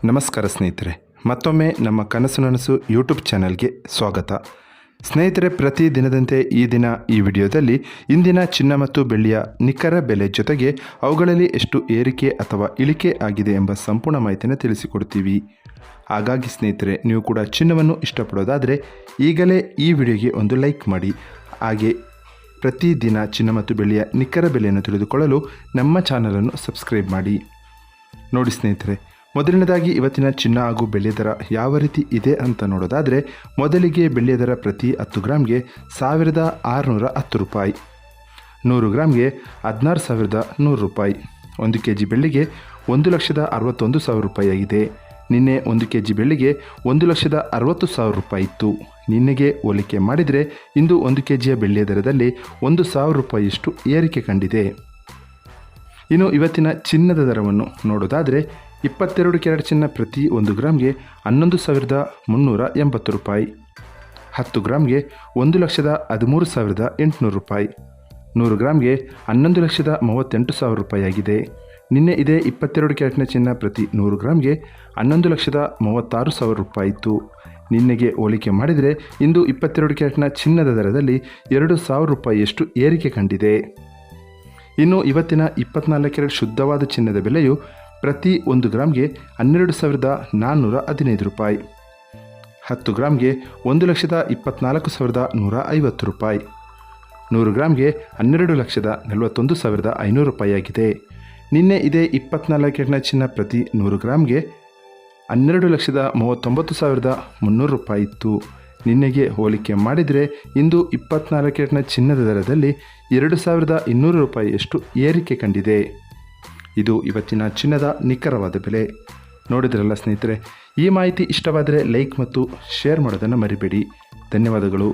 ನಮಸ್ಕಾರ ಸ್ನೇಹಿತರೆ, ಮತ್ತೊಮ್ಮೆ ನಮ್ಮ ಕನಸು ನನಸು ಯೂಟ್ಯೂಬ್ ಚಾನಲ್ಗೆ ಸ್ವಾಗತ. ಸ್ನೇಹಿತರೆ, ಪ್ರತಿ ದಿನದಂತೆ ಈ ದಿನ ಈ ವಿಡಿಯೋದಲ್ಲಿ ಇಂದಿನ ಚಿನ್ನ ಮತ್ತು ಬೆಳ್ಳಿಯ ನಿಖರ ಬೆಲೆ ಜೊತೆಗೆ ಅವುಗಳಲ್ಲಿ ಎಷ್ಟು ಏರಿಕೆ ಅಥವಾ ಇಳಿಕೆ ಆಗಿದೆ ಎಂಬ ಸಂಪೂರ್ಣ ಮಾಹಿತಿಯನ್ನು ತಿಳಿಸಿಕೊಡ್ತೀವಿ. ಹಾಗಾಗಿ ಸ್ನೇಹಿತರೆ, ನೀವು ಕೂಡ ಚಿನ್ನವನ್ನು ಇಷ್ಟಪಡೋದಾದರೆ ಈಗಲೇ ಈ ವಿಡಿಯೋಗೆ ಒಂದು ಲೈಕ್ ಮಾಡಿ. ಹಾಗೆ ಪ್ರತಿದಿನ ಚಿನ್ನ ಮತ್ತು ಬೆಳ್ಳಿಯ ನಿಖರ ಬೆಲೆಯನ್ನು ತಿಳಿದುಕೊಳ್ಳಲು ನಮ್ಮ ಚಾನಲನ್ನು ಸಬ್ಸ್ಕ್ರೈಬ್ ಮಾಡಿ. ನೋಡಿ ಸ್ನೇಹಿತರೆ, ಮೊದಲನೇದಾಗಿ ಇವತ್ತಿನ ಚಿನ್ನ ಹಾಗೂ ಬೆಳ್ಳಿಯ ದರ ಯಾವ ರೀತಿ ಇದೆ ಅಂತ ನೋಡೋದಾದರೆ, ಮೊದಲಿಗೆ ಬೆಳ್ಳಿಯ ದರ ಪ್ರತಿ 10 ಗ್ರಾಮ್ಗೆ 1610 ರೂಪಾಯಿ, 100 ಗ್ರಾಮ್ಗೆ 16,100 ರೂಪಾಯಿ, 1 kg ಬೆಳ್ಳಿಗೆ 1,61,000 ರೂಪಾಯಿ ಆಗಿದೆ. ನಿನ್ನೆ 1 kg ಬೆಳ್ಳಿಗೆ 1,60,000 ರೂಪಾಯಿ ಇತ್ತು. ನಿನ್ನೆಗೆ ಹೋಲಿಕೆ ಮಾಡಿದರೆ ಇಂದು 1 kgಯ ಬೆಳ್ಳಿಯ ದರದಲ್ಲಿ 1,000 ರೂಪಾಯಿಯಷ್ಟು ಏರಿಕೆ ಕಂಡಿದೆ. ಇನ್ನು ಇವತ್ತಿನ ಚಿನ್ನದ ದರವನ್ನು ನೋಡೋದಾದರೆ, 22 ಕ್ಯಾರೆಟ್ ಚಿನ್ನ ಪ್ರತಿ 1 ಗ್ರಾಮ್ಗೆ 11,380 ರೂಪಾಯಿ, 10 ಗ್ರಾಮ್ಗೆ 1,13,800 ರೂಪಾಯಿ, 100 ಗ್ರಾಮ್ಗೆ 11,38,000 ರೂಪಾಯಿ ಆಗಿದೆ. ನಿನ್ನೆ ಇದೇ 22 ಕ್ಯಾರೆಟ್ನ ಚಿನ್ನ ಪ್ರತಿ 100 ಗ್ರಾಮ್ಗೆ 11,36,000 ರೂಪಾಯಿ ಇತ್ತು. ನಿನ್ನೆಗೆ ಹೋಲಿಕೆ ಮಾಡಿದರೆ ಇಂದು 22 ಕ್ಯಾರೆಟ್ನ ಚಿನ್ನದ ದರದಲ್ಲಿ 2,000 ರೂಪಾಯಿಯಷ್ಟು ಏರಿಕೆ ಕಂಡಿದೆ. ಇನ್ನು ಇವತ್ತಿನ 24 ಕ್ಯಾರೆಟ್ ಶುದ್ಧವಾದ ಚಿನ್ನದ ಬೆಲೆಯು ಪ್ರತಿ 1 ಗ್ರಾಮ್ಗೆ 12,415 ರೂಪಾಯಿ, 10 ಗ್ರಾಮ್ಗೆ 1,24,150 ರೂಪಾಯಿ, 100 ಗ್ರಾಮ್ಗೆ 12,41,500 ರೂಪಾಯಿ ಆಗಿದೆ. ನಿನ್ನೆ ಇದೇ 24 ಕ್ಯಾರೆಟ್ನ ಚಿನ್ನ ಪ್ರತಿ 100 ಗ್ರಾಮ್ಗೆ 12,39,300 ರೂಪಾಯಿ ಇತ್ತು. ನಿನ್ನೆಗೆ ಹೋಲಿಕೆ ಮಾಡಿದರೆ ಇಂದು 24 ಕ್ಯಾರೆಟ್ನ ಚಿನ್ನದ ದರದಲ್ಲಿ 2,200 ರೂಪಾಯಿಯಷ್ಟು ಏರಿಕೆ ಕಂಡಿದೆ. ಇದು ಇವತ್ತಿನ ಚಿನ್ನದ ನಿಖರವಾದ ಬೆಲೆ. ನೋಡಿದ್ರಲ್ಲ ಸ್ನೇಹಿತರೆ, ಈ ಮಾಹಿತಿ ಇಷ್ಟವಾದರೆ ಲೈಕ್ ಮತ್ತು ಶೇರ್ ಮಾಡೋದನ್ನು ಮರಿಬೇಡಿ. ಧನ್ಯವಾದಗಳು.